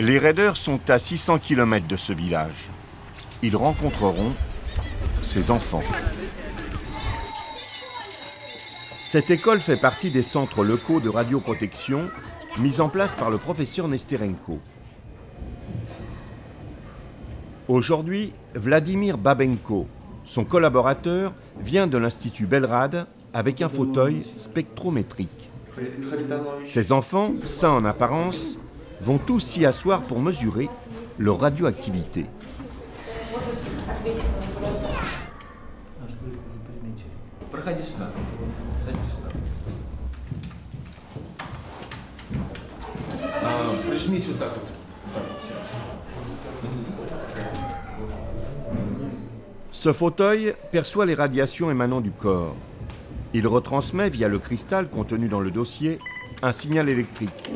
Les raiders sont à 600 km de ce village. Ils rencontreront ses enfants. Cette école fait partie des centres locaux de radioprotection mis en place par le professeur Nesterenko. Aujourd'hui, Vladimir Babenko, son collaborateur, vient de l'Institut Belrad avec un fauteuil spectrométrique. Ses enfants, sains en apparence, vont tous s'y asseoir pour mesurer leur radioactivité. Ce fauteuil perçoit les radiations émanant du corps. Il retransmet via le cristal contenu dans le dossier un signal électrique.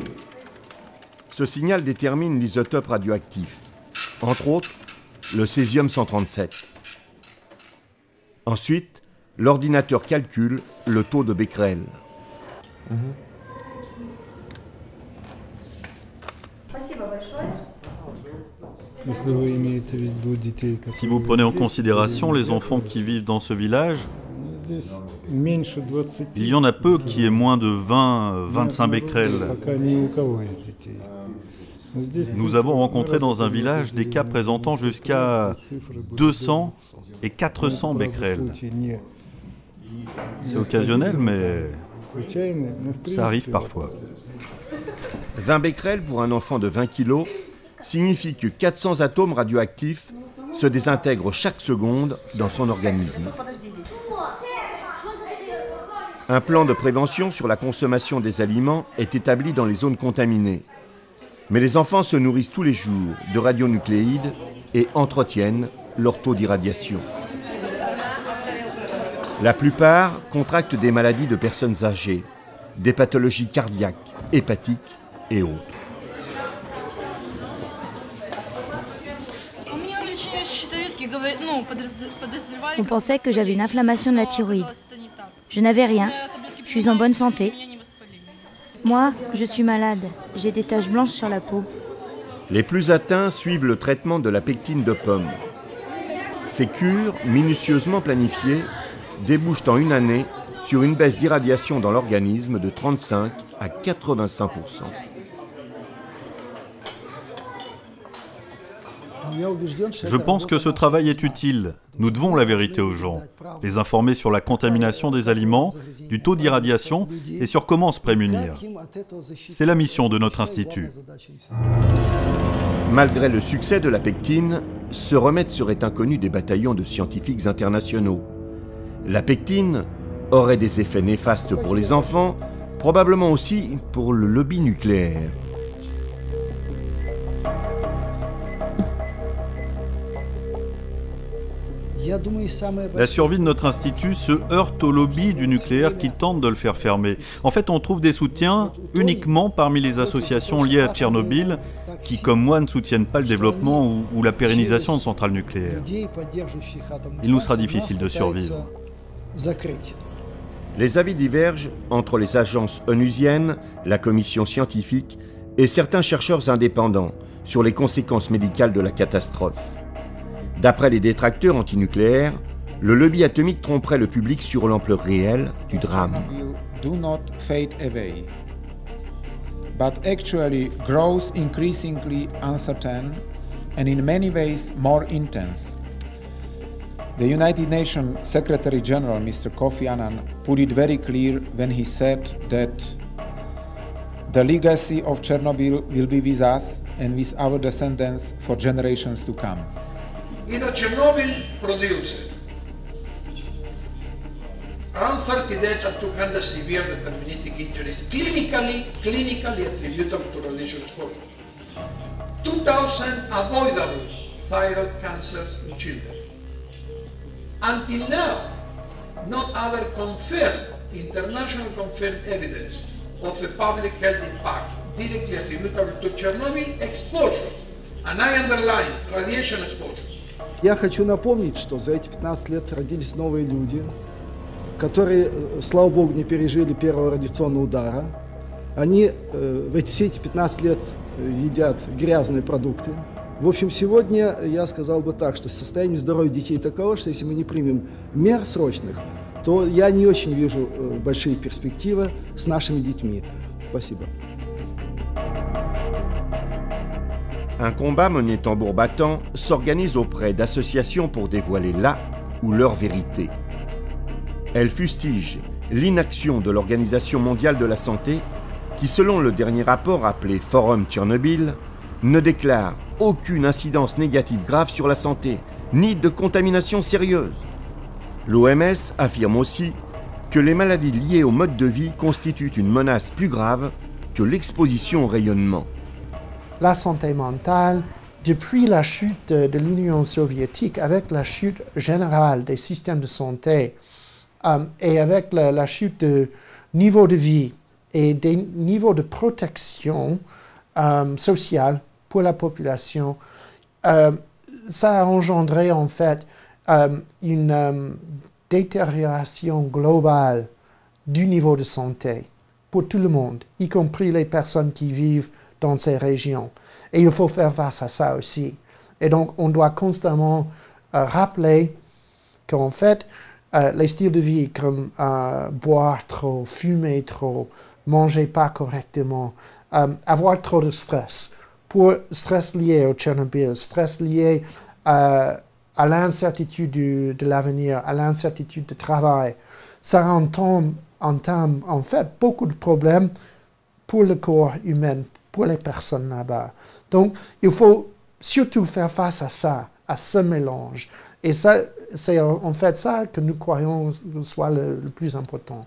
Ce signal détermine l'isotope radioactif, entre autres le césium-137. Ensuite, l'ordinateur calcule le taux de Becquerel. Si vous prenez en considération les enfants qui vivent dans ce village, il y en a peu qui aient moins de 20-25 becquerels. Nous avons rencontré dans un village des cas présentant jusqu'à 200 et 400 becquerels. C'est occasionnel, mais ça arrive parfois. 20 becquerels pour un enfant de 20 kg signifie que 400 atomes radioactifs se désintègrent chaque seconde dans son organisme. Un plan de prévention sur la consommation des aliments est établi dans les zones contaminées. Mais les enfants se nourrissent tous les jours de radionucléides et entretiennent leur taux d'irradiation. La plupart contractent des maladies de personnes âgées, des pathologies cardiaques, hépatiques et autres. On pensait que j'avais une inflammation de la thyroïde. Je n'avais rien, je suis en bonne santé. Moi, je suis malade, j'ai des taches blanches sur la peau. Les plus atteints suivent le traitement de la pectine de pomme. Ces cures, minutieusement planifiées, débouchent en une année sur une baisse d'irradiation dans l'organisme de 35 à 85%. Je pense que ce travail est utile. Nous devons la vérité aux gens, les informer sur la contamination des aliments, du taux d'irradiation et sur comment se prémunir. C'est la mission de notre institut. Malgré le succès de la pectine, ce remède serait inconnu des bataillons de scientifiques internationaux. La pectine aurait des effets néfastes pour les enfants, probablement aussi pour le lobby nucléaire. La survie de notre institut se heurte au lobby du nucléaire qui tente de le faire fermer. En fait, on trouve des soutiens uniquement parmi les associations liées à Tchernobyl qui, comme moi, ne soutiennent pas le développement ou la pérennisation de centrales nucléaires. Il nous sera difficile de survivre. Les avis divergent entre les agences onusiennes, la commission scientifique et certains chercheurs indépendants sur les conséquences médicales de la catastrophe. D'après les détracteurs antinucléaires, le lobby atomique tromperait le public sur l'ampleur réelle du drame. Do not fade away, but actually grows increasingly uncertain and in many ways more intense. The United Nations Secretary General, Mr. Kofi Annan, put it very clear when he said that the legacy of Chernobyl will be with us and with our descendants for generations to come. Chernobyl produced around 30 deaths and 200 severe deterministic injuries clinically attributable to radiation exposure. 2,000 avoidable thyroid cancers in children. Until now, no other confirmed, international confirmed evidence of a public health impact directly attributable to Chernobyl exposure. And I underline, radiation exposure. Я хочу напомнить, что за эти 15 лет родились новые люди, которые, слава богу, не пережили первого радиационного удара. Они все эти 15 лет едят грязные продукты. В общем, сегодня я сказал бы так, что состояние здоровья детей таково, что если мы не примем мер срочных, то я не очень вижу большие перспективы с нашими детьми. Спасибо. Un combat mené tambour battant s'organise auprès d'associations pour dévoiler la ou leur vérité. Elle fustige l'inaction de l'Organisation mondiale de la santé qui, selon le dernier rapport appelé Forum Tchernobyl, ne déclare aucune incidence négative grave sur la santé, ni de contamination sérieuse. L'OMS affirme aussi que les maladies liées au mode de vie constituent une menace plus grave que l'exposition au rayonnement. La santé mentale, depuis la chute de l'Union soviétique, avec la chute générale des systèmes de santé et avec la chute du niveau de vie et des niveaux de protection sociale pour la population, ça a engendré en fait une détérioration globale du niveau de santé pour tout le monde, y compris les personnes qui vivent dans ces régions. Et il faut faire face à ça aussi. Et donc, on doit constamment rappeler qu'en fait, les styles de vie comme boire trop, fumer trop, manger pas correctement, avoir trop de stress, pour stress lié au Tchernobyl, stress lié à l'incertitude de l'avenir, à l'incertitude du travail, ça entame en fait beaucoup de problèmes pour le corps humain, pour les personnes là-bas. Donc, il faut surtout faire face à ça, à ce mélange. Et ça, c'est en fait ça que nous croyons soit le plus important.